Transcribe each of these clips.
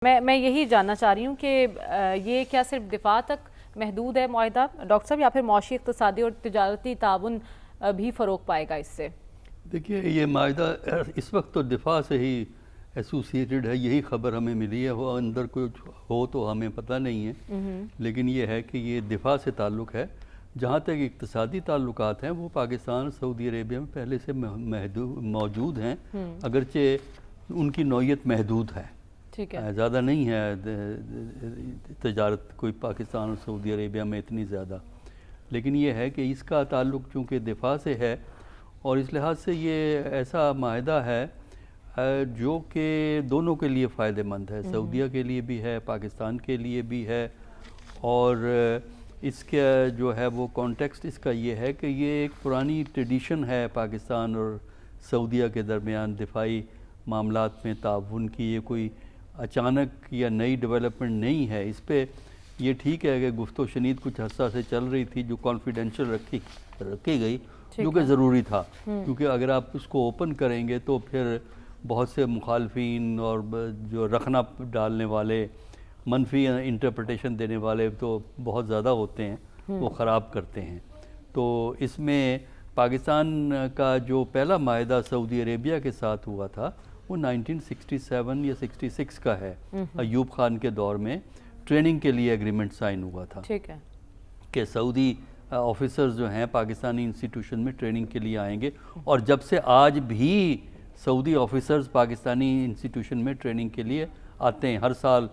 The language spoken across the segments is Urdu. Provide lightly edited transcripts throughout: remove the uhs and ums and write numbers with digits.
میں یہی جاننا چاہ رہی ہوں کہ یہ کیا صرف دفاع تک محدود ہے معاہدہ ڈاکٹر صاحب، یا پھر معاشی، اقتصادی اور تجارتی تعاون بھی فروغ پائے گا اس سے؟ دیکھیے، یہ معاہدہ اس وقت تو دفاع سے ہی ایسوسیٹڈ ہے، یہی خبر ہمیں ملی ہے، وہ اندر کچھ ہو تو ہمیں پتہ نہیں ہے، لیکن یہ ہے کہ یہ دفاع سے تعلق ہے۔ جہاں تک اقتصادی تعلقات ہیں وہ پاکستان سعودی عربیہ میں پہلے سے موجود ہیں، اگرچہ ان کی نوعیت محدود ہے، زیادہ نہیں ہے تجارت کوئی پاکستان اور سعودی عربیہ میں اتنی زیادہ، لیکن یہ ہے کہ اس کا تعلق چونکہ دفاع سے ہے اور اس لحاظ سے یہ ایسا معاہدہ ہے جو کہ دونوں کے لیے فائدہ مند ہے، سعودیہ کے لیے بھی ہے، پاکستان کے لیے بھی ہے۔ اور اس کا جو ہے وہ کانٹیکسٹ اس کا یہ ہے کہ یہ ایک پرانی ٹریڈیشن ہے پاکستان اور سعودیہ کے درمیان دفاعی معاملات میں تعاون کی، یہ کوئی اچانک یا نئی ڈیولپمنٹ نہیں ہے۔ اس پہ یہ ٹھیک ہے کہ گفت و شنید کچھ عرصہ سے چل رہی تھی جو کانفیڈینشیل رکھی گئی، جو کہ ضروری تھا، کیونکہ اگر آپ اس کو اوپن کریں گے تو پھر بہت سے مخالفین اور جو رخنہ ڈالنے والے، منفی انٹرپریٹیشن دینے والے تو بہت زیادہ ہوتے ہیں، وہ خراب کرتے ہیں۔ تو اس میں پاکستان کا جو پہلا معاہدہ سعودی عربیہ کے ساتھ ہوا تھا وہ 1967 یا 66 کا ہے، ایوب خان کے دور میں ٹریننگ کے لیے ایگریمنٹ سائن ہوا تھا کہ سعودی آفیسرز جو ہیں پاکستانی انسٹیٹیوشن میں ٹریننگ کے لیے آئیں گے، اور جب سے آج بھی سعودی آفیسرز پاکستانی انسٹیٹیوشن میں ٹریننگ کے لیے آتے ہیں، ہر سال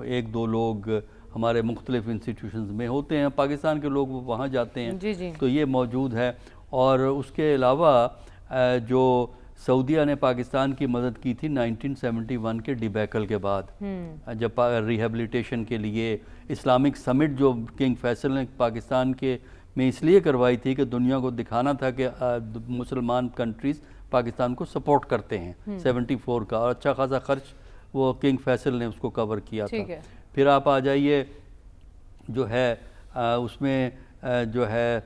ایک دو لوگ ہمارے مختلف انسٹیٹیوشنز میں ہوتے ہیں، پاکستان کے لوگ وہاں جاتے ہیں، تو یہ موجود ہے۔ اور اس کے علاوہ جو سعودیہ نے پاکستان کی مدد کی تھی 1971 کے ڈیبیکل کے بعد، جب ریہیبلیٹیشن کے لیے اسلامک سمٹ جو کنگ فیصل نے پاکستان کے میں اس لیے کروائی تھی کہ دنیا کو دکھانا تھا کہ مسلمان کنٹریز پاکستان کو سپورٹ کرتے ہیں، 74 کا، اور اچھا خاصا خرچ وہ کنگ فیصل نے اس کو کور کیا تھا۔ پھر آپ آ جائیے جو ہے اس میں جو ہے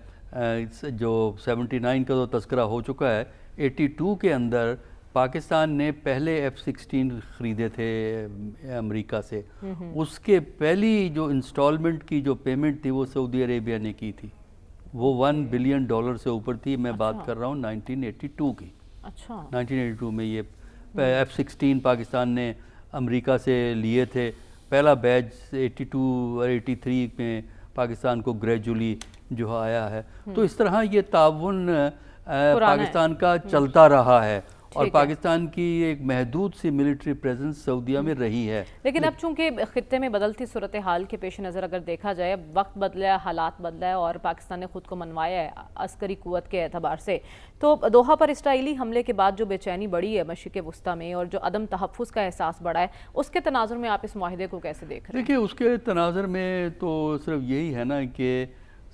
جو 79 کا تو تذکرہ ہو چکا ہے، 82 کے اندر پاکستان نے پہلے F-16 خریدے تھے امریکہ سے، اس کے پہلی جو انسٹالمنٹ کی جو پیمنٹ تھی وہ سعودی عربیہ نے کی تھی، وہ $1 بلین سے اوپر تھی۔ میں بات کر رہا ہوں 1982 کی، 1982 میں یہ F-16 پاکستان نے امریکہ سے لیے تھے، پہلا بیچ 82 اور 83 میں پاکستان کو گریجولی جو آیا ہے۔ تو اس طرح یہ تعاون پاکستان کا چلتا رہا ہے، اور پاکستان کی ایک محدود سی ملٹری پریزنس سعودیہ میں رہی ہے۔ لیکن اب چونکہ خطے میں بدلتی صورتحال کے پیش نظر اگر دیکھا جائے، وقت بدلا ہے، حالات بدلا ہے، اور پاکستان نے خود کو منوایا ہے عسکری قوت کے اعتبار سے، تو دوحہ پر اسرائیلی حملے کے بعد جو بے چینی بڑھی ہے مشرق وسطیٰ میں، اور جو عدم تحفظ کا احساس بڑھا ہے، اس کے تناظر میں آپ اس معاہدے کو کیسے دیکھ رہے ہیں؟ دیکھیے، اس کے تناظر میں تو صرف یہی ہے نا کہ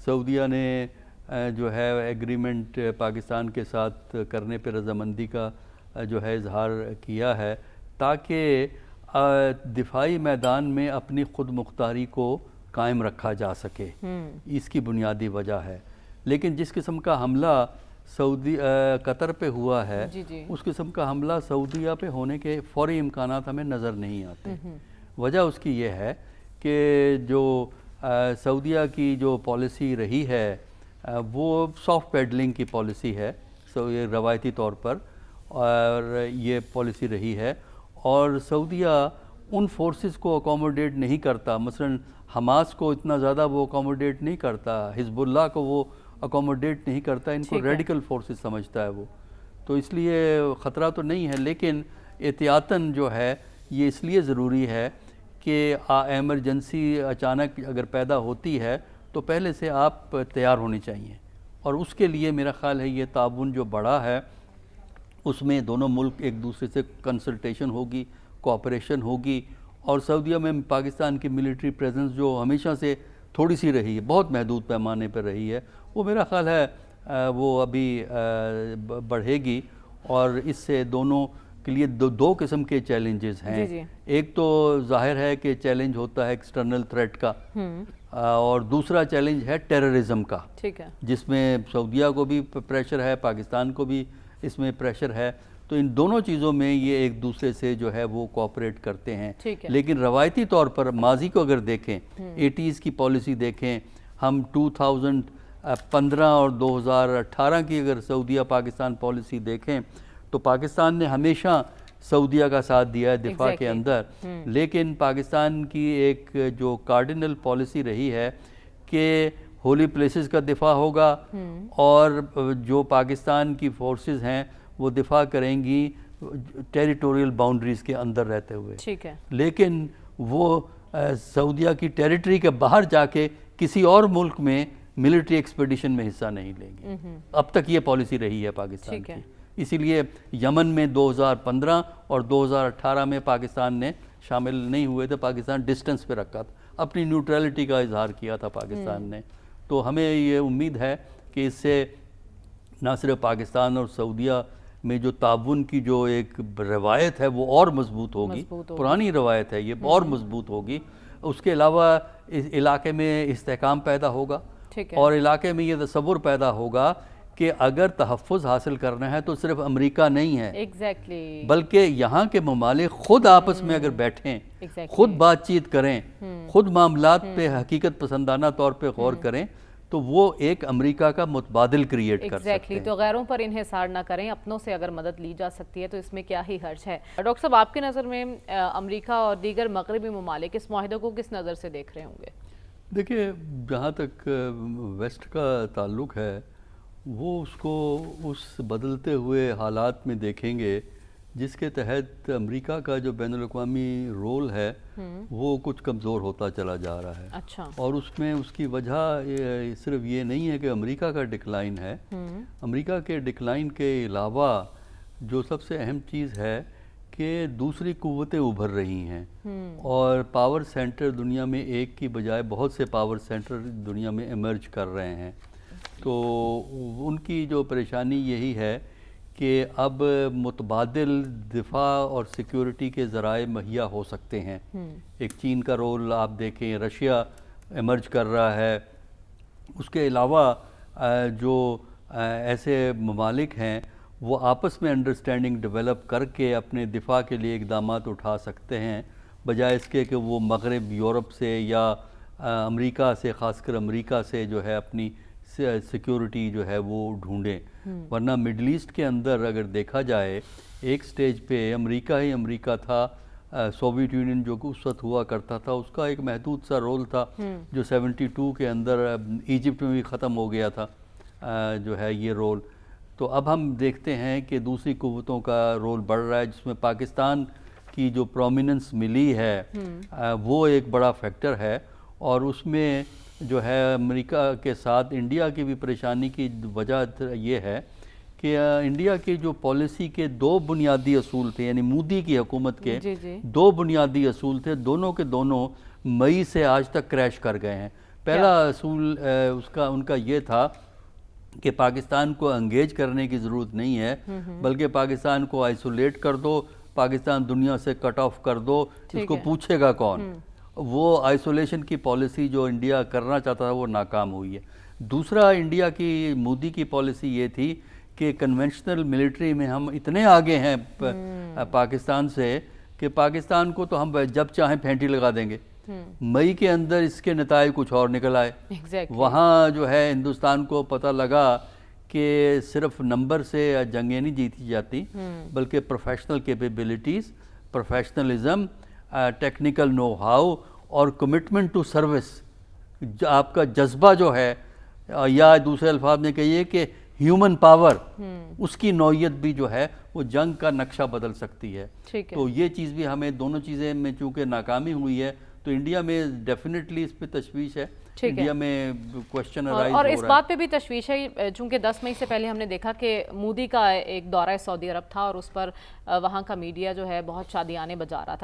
سعودیہ نے جو ہے ایگریمنٹ پاکستان کے ساتھ کرنے پہ رضامندی کا جو ہے اظہار کیا ہے، تاکہ دفاعی میدان میں اپنی خود مختاری کو قائم رکھا جا سکے، اس کی بنیادی وجہ ہے۔ لیکن جس قسم کا حملہ قطر پہ ہوا ہے، اس قسم کا حملہ سعودیہ پہ ہونے کے فوری امکانات ہمیں نظر نہیں آتے۔ وجہ اس کی یہ ہے کہ جو سعودیہ کی جو پالیسی رہی ہے وہ سافٹ پیڈلنگ کی پالیسی ہے، یہ روایتی طور پر، اور یہ پالیسی رہی ہے، اور سعودیہ ان فورسز کو اکوموڈیٹ نہیں کرتا، مثلا حماس کو اتنا زیادہ وہ اکوموڈیٹ نہیں کرتا، حزب اللہ کو وہ اکوموڈیٹ نہیں کرتا، ان کو ریڈیکل فورسز سمجھتا ہے وہ، تو اس لیے خطرہ تو نہیں ہے، لیکن احتیاطاً جو ہے یہ اس لیے ضروری ہے کہ ایمرجنسی اچانک اگر پیدا ہوتی ہے تو پہلے سے آپ تیار ہونی چاہیے، اور اس کے لیے میرا خیال ہے یہ تعاون جو بڑا ہے اس میں دونوں ملک ایک دوسرے سے کنسلٹیشن ہوگی، کوآپریشن ہوگی، اور سعودیہ میں پاکستان کی ملٹری پریزنس جو ہمیشہ سے تھوڑی سی رہی ہے، بہت محدود پیمانے پر رہی ہے، وہ میرا خیال ہے وہ ابھی بڑھے گی، اور اس سے دونوں کے لیے دو قسم کے چیلنجز ہیں۔ ایک تو ظاہر ہے کہ چیلنج ہوتا ہے ایکسٹرنل تھریٹ کا، اور دوسرا چیلنج ہے ٹیررزم کا، جس میں سعودیہ کو بھی پریشر ہے، پاکستان کو بھی اس میں پریشر ہے۔ تو ان دونوں چیزوں میں یہ ایک دوسرے سے جو ہے وہ کوآپریٹ کرتے ہیں. لیکن روایتی طور پر ماضی کو اگر دیکھیں، 80s کی پالیسی دیکھیں، ہم 2015 اور 2018 کی اگر سعودیہ پاکستان پالیسی دیکھیں تو پاکستان نے ہمیشہ سعودیہ کا ساتھ دیا ہے دفاع کے اندر. لیکن پاکستان کی ایک جو کارڈینل پالیسی رہی ہے کہ ہولی پلیسز کا دفاع ہوگا اور جو پاکستان کی فورسز ہیں وہ دفاع کریں گی ٹیریٹوریل باؤنڈریز کے اندر رہتے ہوئے. لیکن وہ سعودیہ کی ٹیریٹری کے باہر جا کے کسی اور ملک میں ملٹری ایکسپیڈیشن میں حصہ نہیں لیں گے. اب تک یہ پالیسی رہی ہے پاکستان کی. اسی لیے یمن میں 2015 اور 2018 میں پاکستان نے شامل نہیں ہوئے تھے. پاکستان ڈسٹنس پہ رکھا تھا، اپنی نیوٹرلٹی کا اظہار کیا تھا پاکستان نے. تو ہمیں یہ امید ہے کہ اس سے نہ صرف پاکستان اور سعودیہ میں جو تعاون کی جو ایک روایت ہے وہ اور مضبوط ہوگی، پرانی روایت ہے یہ اور مضبوط ہوگی. اس کے علاوہ اس علاقے میں استحکام پیدا ہوگا اور علاقے میں یہ تصور پیدا ہوگا کہ اگر تحفظ حاصل کرنا ہے تو صرف امریکہ نہیں ہے، بلکہ یہاں کے ممالک خود آپس میں اگر بیٹھیں، خود بات چیت کریں، خود معاملات پہ حقیقت پسندانہ طور پہ غور کریں تو وہ ایک امریکہ کا متبادل کریٹ کر سکتے ہیں. تو غیروں پر انحصار نہ کریں، اپنوں سے اگر مدد لی جا سکتی ہے تو اس میں کیا ہی حرج ہے. ڈاکٹر صاحب، آپ کی نظر میں امریکہ اور دیگر مغربی ممالک اس معاہدے کو کس نظر سے دیکھ رہے ہوں گے؟ دیکھیں، جہاں تک ویسٹ کا تعلق ہے وہ اس کو اس بدلتے ہوئے حالات میں دیکھیں گے جس کے تحت امریکہ کا جو بین الاقوامی رول ہے وہ کچھ کمزور ہوتا چلا جا رہا ہے. اور اس میں اس کی وجہ صرف یہ نہیں ہے کہ امریکہ کا ڈکلائن ہے. امریکہ کے ڈکلائن کے علاوہ جو سب سے اہم چیز ہے کہ دوسری قوتیں ابھر رہی ہیں اور پاور سینٹر دنیا میں ایک کی بجائے بہت سے پاور سینٹر دنیا میں ایمرج کر رہے ہیں. تو ان کی جو پریشانی یہی ہے کہ اب متبادل دفاع اور سیکیورٹی کے ذرائع مہیا ہو سکتے ہیں. ایک چین کا رول آپ دیکھیں، رشیا ایمرج کر رہا ہے. اس کے علاوہ جو ایسے ممالک ہیں وہ آپس میں انڈرسٹینڈنگ ڈیولپ کر کے اپنے دفاع کے لیے اقدامات اٹھا سکتے ہیں، بجائے اس کے کہ وہ مغرب یورپ سے یا امریکہ سے، خاص کر امریکہ سے جو ہے اپنی سیکیورٹی جو ہے وہ ڈھونڈیں. ورنہ مڈل ایسٹ کے اندر اگر دیکھا جائے ایک سٹیج پہ امریکہ ہی امریکہ تھا. سوویت یونین جو اس وقت ہوا کرتا تھا اس کا ایک محدود سا رول تھا جو 72 کے اندر ایجپٹ میں بھی ختم ہو گیا تھا جو ہے یہ رول. تو اب ہم دیکھتے ہیں کہ دوسری قوتوں کا رول بڑھ رہا ہے جس میں پاکستان کی جو پرومیننس ملی ہے وہ ایک بڑا فیکٹر ہے. اور اس میں جو ہے امریکہ کے ساتھ انڈیا کی بھی پریشانی کی وجہ یہ ہے کہ انڈیا کی جو پالیسی کے دو بنیادی اصول تھے، یعنی مودی کی حکومت کے دو بنیادی اصول تھے، دونوں کے دونوں مئی سے آج تک کریش کر گئے ہیں. پہلا اصول ان کا یہ تھا کہ پاکستان کو انگیج کرنے کی ضرورت نہیں ہے، بلکہ پاکستان کو آئسولیٹ کر دو، پاکستان دنیا سے کٹ آف کر دو، اس کو پوچھے گا کون. وہ آئسولیشن کی پالیسی جو انڈیا کرنا چاہتا تھا وہ ناکام ہوئی ہے. دوسرا انڈیا کی مودی کی پالیسی یہ تھی کہ کنونشنل ملٹری میں ہم اتنے آگے ہیں پاکستان سے کہ پاکستان کو تو ہم جب چاہیں پھینٹی لگا دیں گے. مئی کے اندر اس کے نتائج کچھ اور نکل آئے. وہاں جو ہے ہندوستان کو پتہ لگا کہ صرف نمبر سے جنگیں نہیں جیتی جاتی بلکہ professional capabilities, professionalism, technical know how اور کمٹمنٹ ٹو سروس، آپ کا جذبہ جو ہے، یا دوسرے الفاظ میں کہیے کہ ہیومن پاور، اس کی نوعیت بھی جو ہے وہ جنگ کا نقشہ بدل سکتی ہے. تو یہ چیز بھی ہمیں دونوں چیزیں میں چونکہ ناکامی ہوئی ہے تو انڈیا میں ڈیفینیٹلی اس پہ تشویش ہے. انڈیا میں کوشچن ارائز ہو رہا ہے. اور اس بات پہ بھی تشویش ہے چونکہ 10 مئی سے پہلے ہم نے دیکھا کہ مودی کا ایک دورہ سعودی عرب تھا اور اس پر وہاں کا میڈیا جو ہے بہت شادیانے بجا رہا تھا.